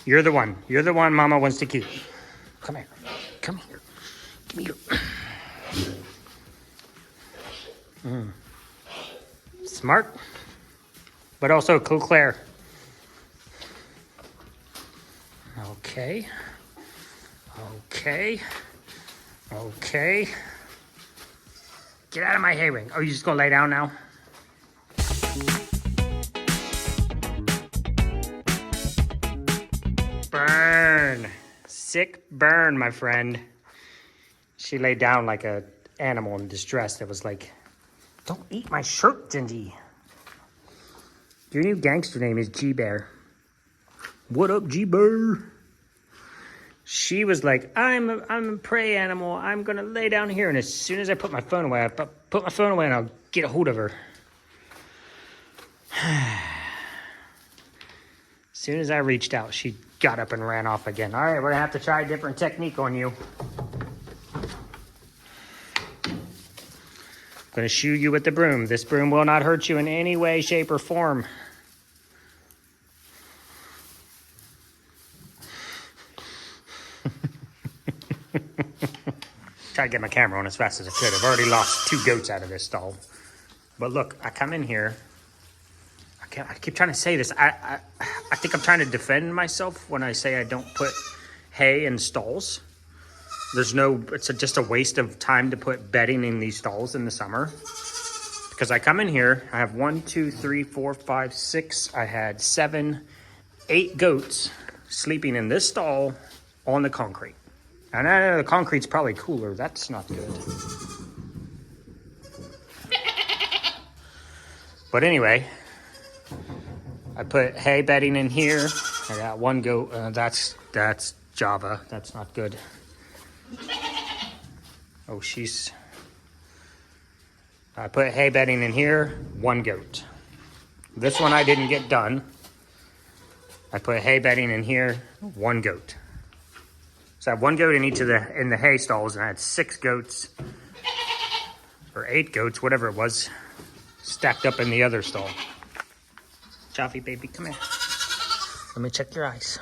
You're the one. You're the one Mama wants to keep. Come here. Come here. Give me your... Smart, but also cool Claire. Okay. Okay. Okay. Get out of my hay ring. Oh, you just gonna lay down now? Burn. Sick burn, my friend. She laid down like an animal in distress that was like, don't eat my shirt, Gingy. Your new gangster name is G-Bear. What up, G-Bear? She was like, I'm a prey animal. I'm going to lay down here. And as soon as I put my phone away, put my phone away and I'll get a hold of her. As soon as I reached out, she got up and ran off again. All right, we're going to have to try a different technique on you. I'm going to shoo you with the broom. This broom will not hurt you in any way, shape, or form. Try to get my camera on as fast as I could. I've already lost 2 goats out of this stall. But look, I come in here. I keep trying to say this. I think I'm trying to defend myself when I say I don't put hay in stalls. There's no, it's just a waste of time to put bedding in these stalls in the summer. Because I come in here, I have 1, 2, 3, 4, 5, 6. I had 7, 8 goats sleeping in this stall on the concrete. And I know the concrete's probably cooler. That's not good. But anyway, I put hay bedding in here. I got 1 goat. That's Java. That's not good. Oh, I put hay bedding in here. 1 goat. This one I didn't get done. I put hay bedding in here. 1 goat. So I have 1 goat in each of the hay stalls, and I had 6 goats, or 8 goats, whatever it was, stacked up in the other stall. Javi, baby, come here. Let me check your eyes.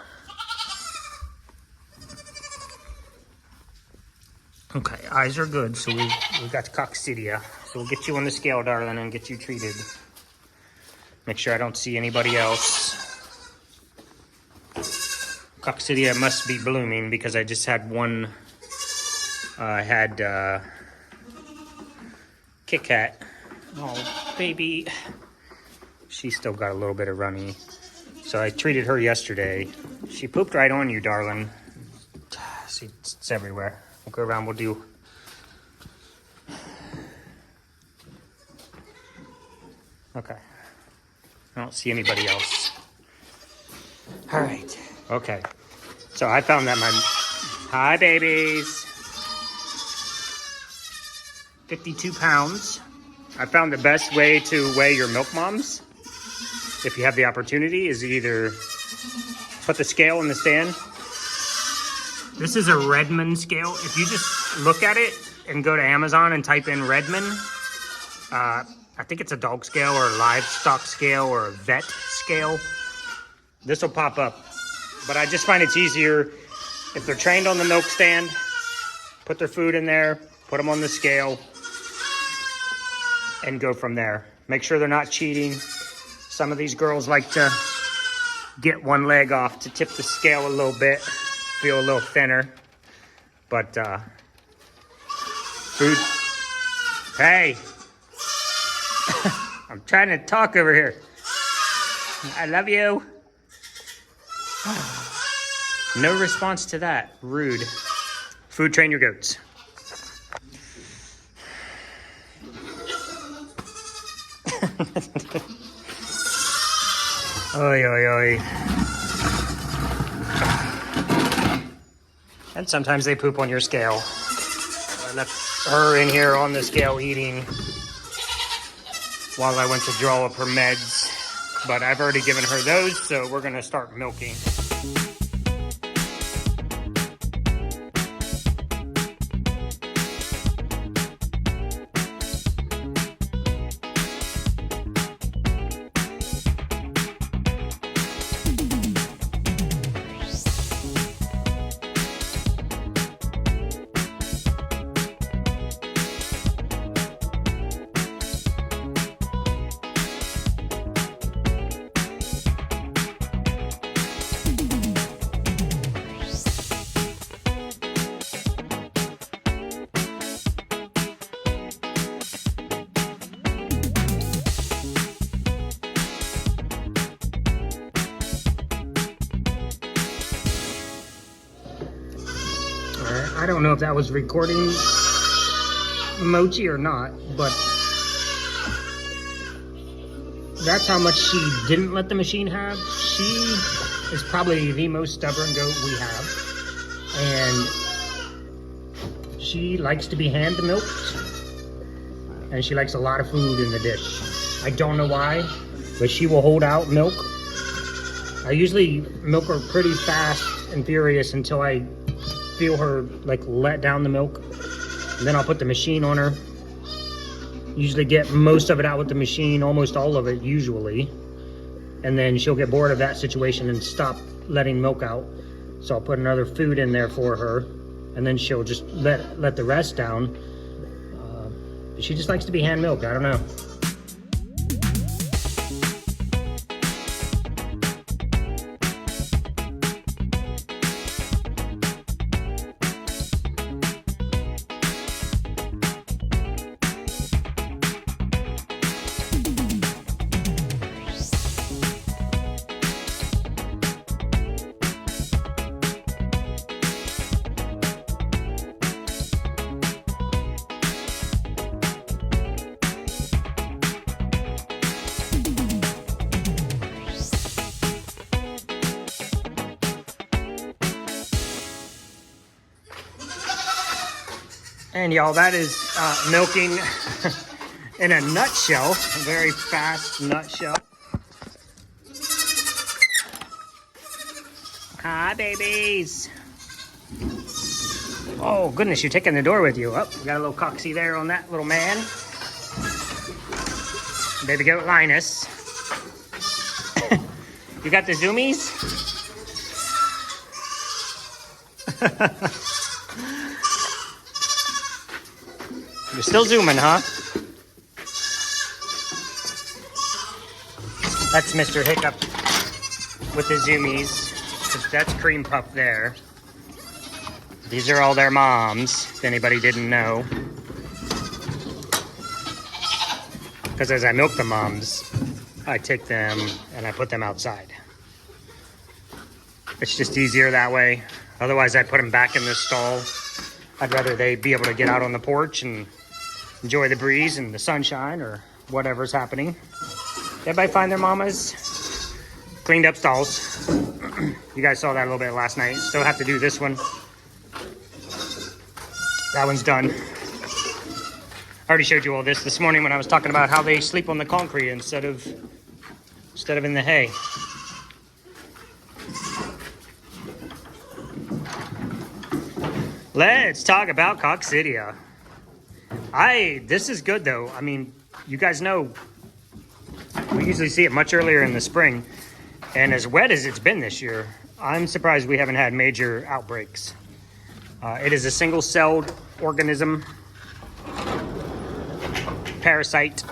Okay, eyes are good, so we got Coccidia. So we'll get you on the scale, darling, and get you treated. Make sure I don't see anybody else. Coccidia must be blooming because I just had one, Kit Kat. Oh, baby. She still got a little bit of runny. So I treated her yesterday. She pooped right on you, darling. See, it's everywhere. We'll go around, we'll do. Okay. I don't see anybody else. All right. Okay, so I found that hi babies, 52 pounds. I found the best way to weigh your milk moms, if you have the opportunity, is either put the scale in the stand. This is a Redmond scale. If you just look at it and go to Amazon and type in Redmond, I think it's a dog scale or a livestock scale or a vet scale. This will pop up. But I just find it's easier if they're trained on the milk stand, put their food in there, put them on the scale, and go from there. Make sure they're not cheating. Some of these girls like to get 1 leg off to tip the scale a little bit, feel a little thinner. But food. Hey, I'm trying to talk over here. I love you. No response to that. Rude. Food train your goats. Oi, oi, oi. And sometimes they poop on your scale. I left her in here on the scale eating while I went to draw up her meds. But I've already given her those, so we're gonna start milking. I don't know if that was recording Mochi or not, but that's how much she didn't let the machine have. She is probably the most stubborn goat we have, and she likes to be hand milked, and she likes a lot of food in the dish. I don't know why, but she will hold out milk. I usually milk her pretty fast and furious until I feel her like let down the milk. And then I'll put the machine on her. Usually get most of it out with the machine, almost all of it usually. And then she'll get bored of that situation and stop letting milk out. So I'll put another food in there for her, and then she'll just let the rest down. She just likes to be hand milked, I don't know. And y'all, that is milking in a nutshell, a very fast nutshell. Hi, babies. Oh, goodness, you're taking the door with you. Oh, we got a little coxie there on that little man. Baby goat Linus. You got the zoomies? You're still zooming, huh? That's Mr. Hiccup with the zoomies. That's Cream Puff there. These are all their moms, if anybody didn't know. Because as I milk the moms, I take them and I put them outside. It's just easier that way. Otherwise, I put them back in the stall. I'd rather they be able to get out on the porch and enjoy the breeze and the sunshine or whatever's happening. Everybody find their mamas? Cleaned up stalls. You guys saw that a little bit last night. Still have to do this one. That one's done. I already showed you all this morning when I was talking about how they sleep on the concrete instead of in the hay. Let's talk about Coccidia. This is good though. I mean, you guys know we usually see it much earlier in the spring, and as wet as it's been this year, I'm surprised we haven't had major outbreaks. It is a single-celled organism, parasite.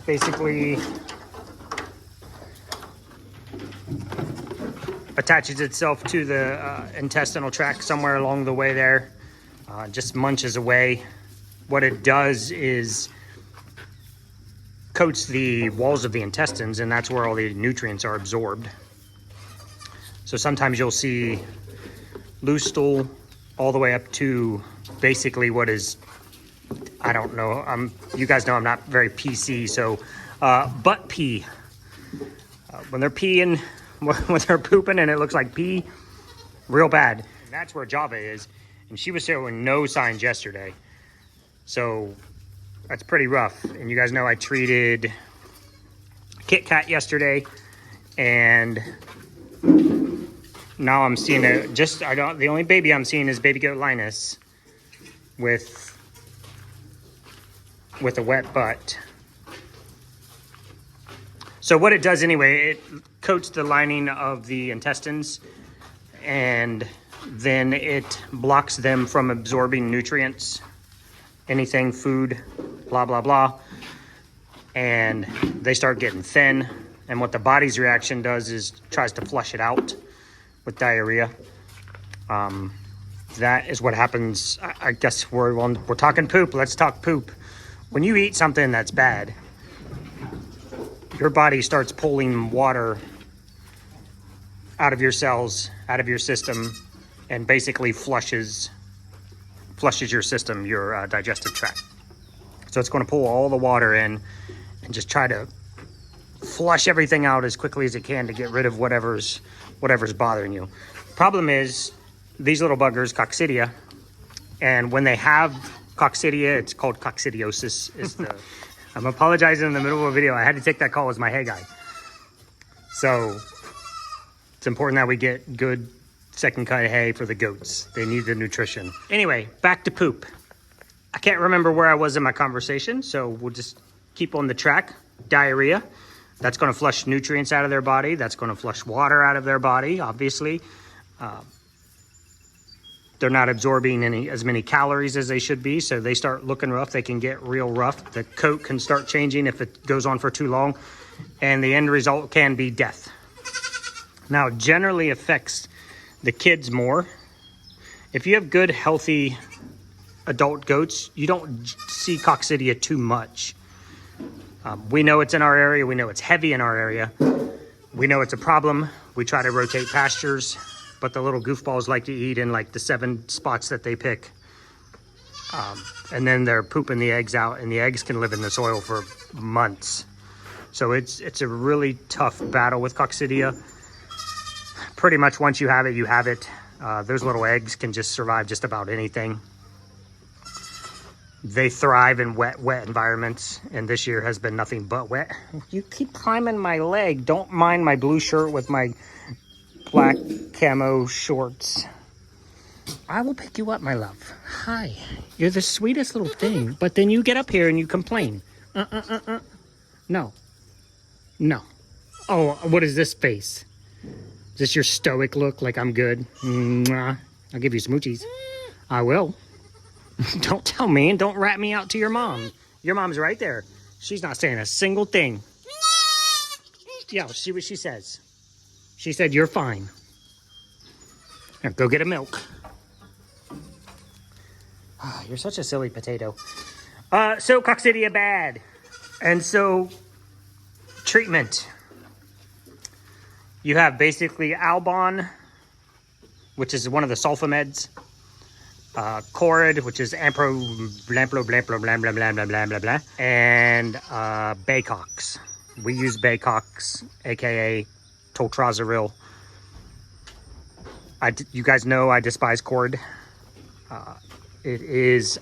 Basically attaches itself to the intestinal tract somewhere along the way there. Just munches away. What it does is coats the walls of the intestines, and that's where all the nutrients are absorbed. So sometimes you'll see loose stool all the way up to basically what is, I don't know, you guys know I'm not very PC, so butt pee. When they're peeing, when they're pooping and it looks like pee, real bad. And that's where Java is. And she was showing no signs yesterday. So that's pretty rough. And you guys know I treated Kit Kat yesterday. And now I'm seeing the only baby I'm seeing is baby goat Linus with a wet butt. So what it does anyway, it coats the lining of the intestines, and then it blocks them from absorbing nutrients, anything, food, blah, blah, blah. And they start getting thin. And what the body's reaction does is tries to flush it out with diarrhea. That is what happens. I guess we're talking poop. Let's talk poop. When you eat something that's bad, your body starts pulling water out of your cells, out of your system, and basically flushes your system, your digestive tract. So it's going to pull all the water in and just try to flush everything out as quickly as it can to get rid of whatever's bothering you. Problem is, these little buggers, Coccidia, and when they have Coccidia, it's called coccidiosis. I'm apologizing in the middle of a video. I had to take that call as my hay guy. So it's important that we get good second cut hay for the goats. They need the nutrition. Anyway, back to poop. I can't remember where I was in my conversation, so we'll just keep on the track. Diarrhea. That's going to flush nutrients out of their body. That's going to flush water out of their body, obviously. They're not absorbing as many calories as they should be, so they start looking rough. They can get real rough. The coat can start changing if it goes on for too long, and the end result can be death. Now, it generally affects the kids more. If you have good, healthy adult goats, you don't see Coccidia too much. We know it's in our area. We know it's heavy in our area. We know it's a problem. We try to rotate pastures, but the little goofballs like to eat in like the 7 spots that they pick. And then they're pooping the eggs out, and the eggs can live in the soil for months. So it's a really tough battle with Coccidia. Pretty much once you have it, you have it. Those little eggs can just survive just about anything. They thrive in wet environments, and this year has been nothing but wet. You keep climbing my leg. Don't mind my blue shirt with my black camo shorts. I will pick you up, my love. Hi. You're the sweetest little thing, but then you get up here and you complain. No. No. Oh, what is this face? Is this your stoic look like I'm good? Mwah. I'll give you smoochies. I will. Don't tell me and don't rat me out to your mom. Your mom's right there. She's not saying a single thing. Yeah, see what she says. She said, you're fine. Now, go get a milk. Oh, you're such a silly potato. So Coccidia bad. And so treatment. You have basically Albon, which is one of the sulfameds. Corid, which is Ampro, Blamplo, Blamplo, Blam, Blam, Blam, Blam, Blam, Blam, Blam, and Baycox. We use Baycox, aka Toltrazaril. You guys know I despise Corid. It is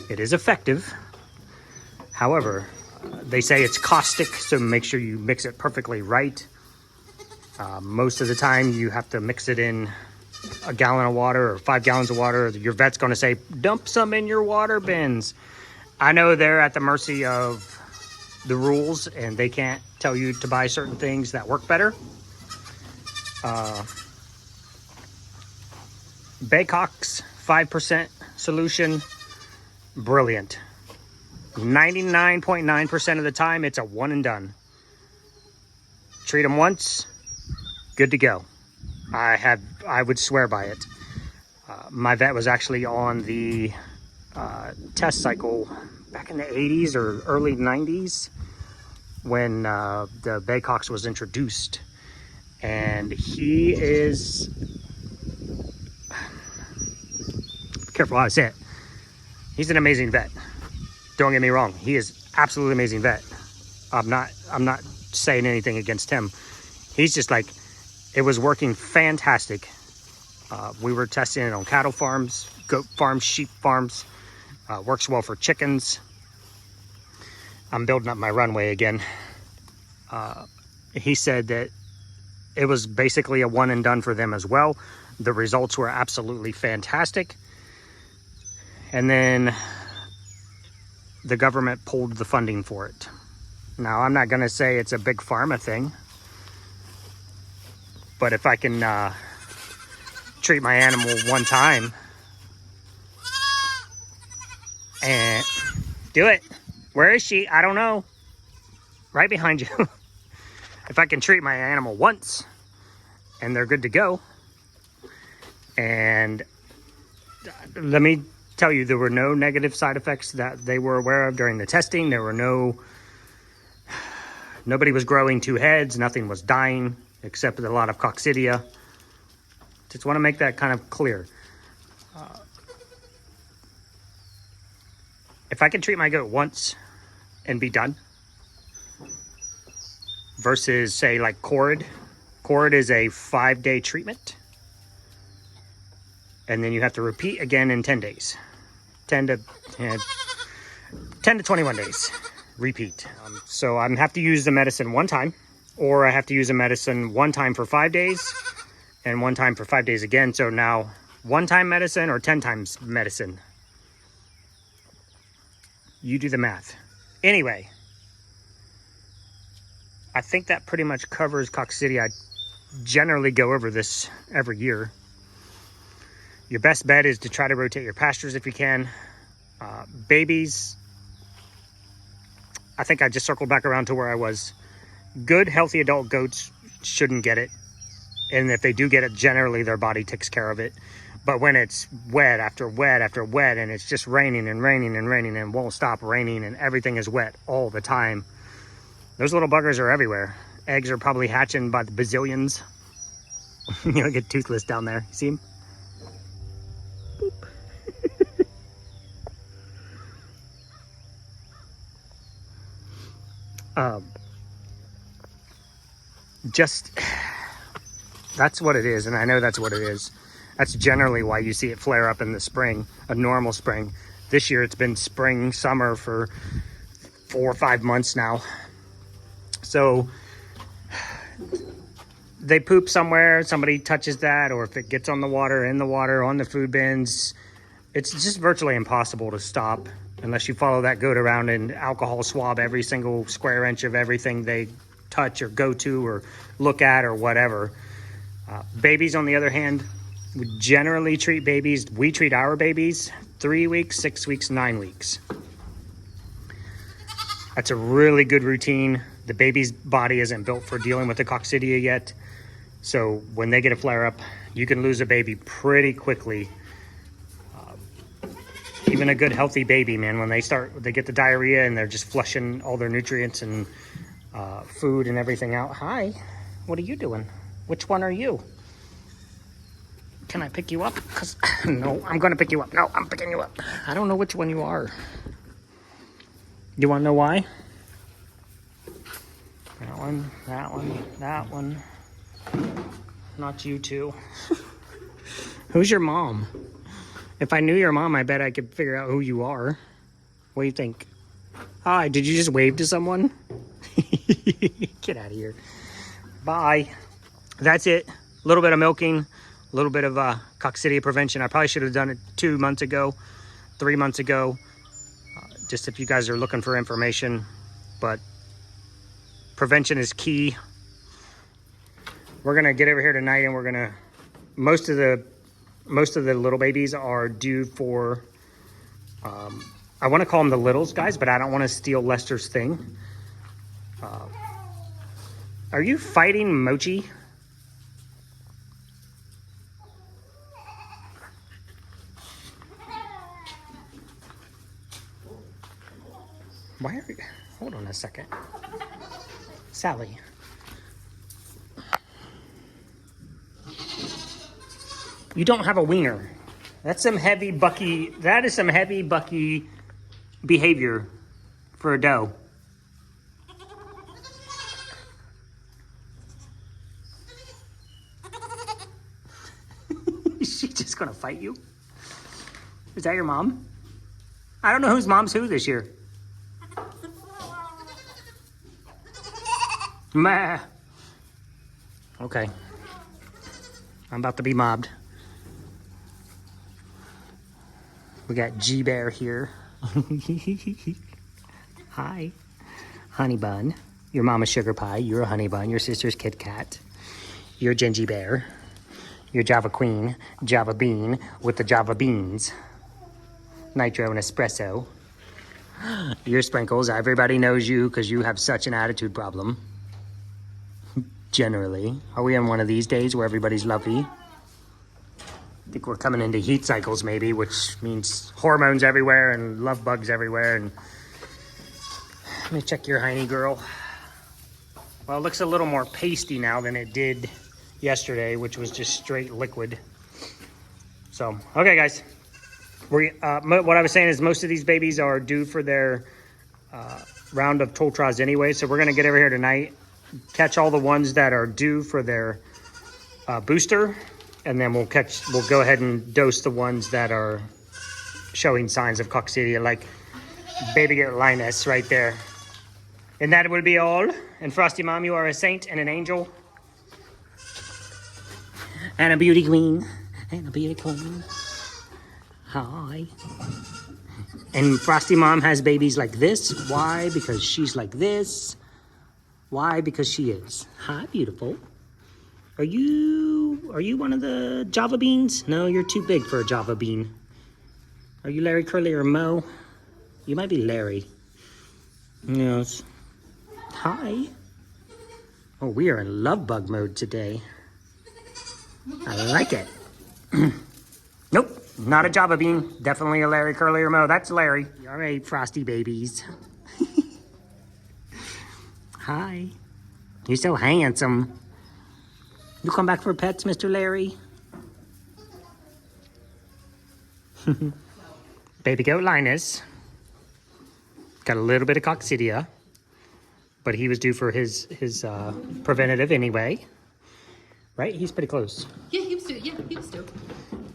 effective. However, they say it's caustic, so make sure you mix it perfectly right. Most of the time, you have to mix it in a gallon of water or 5 gallons of water. Your vet's going to say, dump some in your water bins. I know they're at the mercy of the rules, and they can't tell you to buy certain things that work better. Baycox 5% solution, brilliant. 99.9% of the time, it's a one and done. Treat them once, good to go. I would swear by it. My vet was actually on the test cycle back in the 80s or early 90s when the Baycox was introduced. And he is, be careful how I say it. He's an amazing vet. Don't get me wrong. He is absolutely amazing vet. I'm not saying anything against him. He's just like, it was working fantastic. We were testing it on cattle farms, goat farms, sheep farms. Works well for chickens. I'm building up my runway again. He said that it was basically a one and done for them as well. The results were absolutely fantastic. And then the government pulled the funding for it. Now, I'm not going to say it's a big pharma thing. But if I can treat my animal one time and do it. Where is she? I don't know. Right behind you. If I can treat my animal once and they're good to go. And let me tell you, there were no negative side effects that they were aware of during the testing. There were nobody was growing 2 heads. Nothing was dying except a lot of Coccidia. Just want to make that kind of clear. If I can treat my goat once and be done, versus say like Corid. Corid is a 5-day treatment. And then you have to repeat again in 10 days. 10 to 21 days. Repeat. So I have to use the medicine one time, or I have to use the medicine one time for 5 days and one time for 5 days again. So now 1 time medicine or 10 times medicine. You do the math. Anyway, I think that pretty much covers Coccidia. I generally go over this every year. Your best bet is to try to rotate your pastures if you can. Babies, I think I just circled back around to where I was. Good, healthy adult goats shouldn't get it. And if they do get it, generally their body takes care of it. But when it's wet after wet after wet, and it's just raining and raining and raining and won't stop raining, and everything is wet all the time, those little buggers are everywhere. Eggs are probably hatching by the bazillions. You know, get toothless down there. You see him? Just, that's what it is, and I know that's what it is. That's generally why you see it flare up in the spring, a normal spring. This year it's been spring, summer for 4 or 5 months now. So they poop somewhere, somebody touches that, or if it gets on the water, in the water, on the food bins, it's just virtually impossible to stop unless you follow that goat around and alcohol swab every single square inch of everything they touch or go to or look at or whatever. Babies, on the other hand, we generally treat babies, we treat our babies 3 weeks, 6 weeks, 9 weeks. That's a really good routine. The baby's body isn't built for dealing with the Coccidia yet. So when they get a flare up, you can lose a baby pretty quickly. Even a good healthy baby, man, when they get the diarrhea and they're just flushing all their nutrients and food and everything out. Hi, what are you doing? Which one are you? Can I pick you up? Cause no, I'm gonna pick you up. No, I'm picking you up. I don't know which one you are. You wanna know why? That one, that one, that one. Not you two. Who's your mom? If I knew your mom, I bet I could figure out who you are. What do you think? Hi, did you just wave to someone? Get out of here. Bye. That's it. A little bit of milking, a little bit of Coccidia prevention. I probably should have done it 2 months ago, 3 months ago. Just if you guys are looking for information. But prevention is key. We're gonna get over here tonight, and we're gonna, most of the little babies are due for, I want to call them the littles, guys, but I don't want to steal Lester's thing. Are you fighting Mochi? Why are you, hold on a second. Sally. You don't have a wiener. That's some heavy bucky, that is some heavy bucky behavior for a doe. Is she just gonna fight you? Is that your mom? I don't know whose mom's who this year. Meh. Okay. I'm about to be mobbed. We got G-Bear here. Hi. Honey Bun. Your mama's Sugar Pie. You're a Honey Bun. Your sister's Kit Kat. You're Gingy Bear. You're Java Queen. Java Bean with the Java Beans. Nitro and Espresso. You're Sprinkles. Everybody knows you because you have such an attitude problem. Generally. Are we on one of these days where everybody's lovey? I think we're coming into heat cycles maybe, which means hormones everywhere and love bugs everywhere. And let me check your hiney girl. Well, it looks a little more pasty now than it did yesterday, which was just straight liquid. So, okay, guys. What I was saying is most of these babies are due for their round of Toltras anyway. So we're going to get over here tonight, catch all the ones that are due for their booster. And then we'll go ahead and dose the ones that are showing signs of Coccidia, like baby girl Linus right there. And that would be all. And Frosty Mom, you are a saint and an angel. And a beauty queen. And a beauty queen. Hi. And Frosty Mom has babies like this. Why? Because she's like this. Why? Because she is. Hi, beautiful. Are you one of the Java beans? No, you're too big for a Java bean. Are you Larry, Curly, or Mo? You might be Larry. Yes. Hi. Oh, we are in love bug mode today. I like it. Nope. Not a Java bean. Definitely a Larry, Curly, or Mo. That's Larry. All right, Frosty babies. Hi. You're so handsome. You come back for pets, Mr. Larry? Baby goat Linus. Got a little bit of Coccidia. But he was due for his preventative anyway. Right? He's pretty close. Yeah, he was due.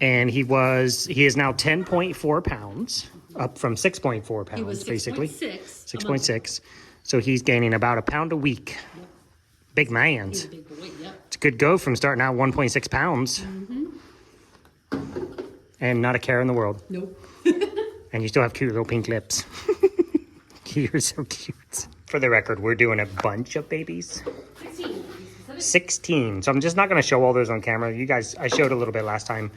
And he is now 10.4 pounds, up from 6.4 pounds, He was 6.6. basically. 6.6. So he's gaining about a pound a week. Yep. Big man's. He's a big boy, yep. It's a good go from starting out 1.6 pounds. Mm-hmm. And not a care in the world. Nope. And you still have cute little pink lips. You're so cute. For the record, we're doing a bunch of babies. 16. So I'm just not going to show all those on camera. You guys, I showed a little bit last time.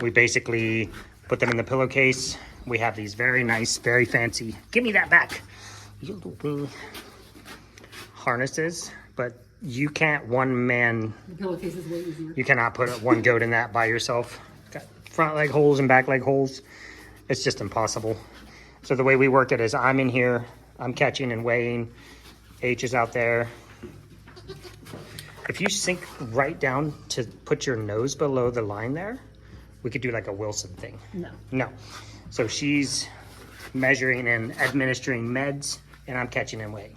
We basically put them in the pillowcase. We have these very nice, very fancy, give me that back, you little wing harnesses, but you can't one man, The pillowcase is way easier. you cannot put one goat in that by yourself. Got front leg holes and back leg holes. It's just impossible. So the way we work it is I'm in here, I'm catching and weighing. H is out there. If you sink right down to put your nose below the line there, we could do like a Wilson thing. No. So she's measuring and administering meds, and I'm catching and weighing.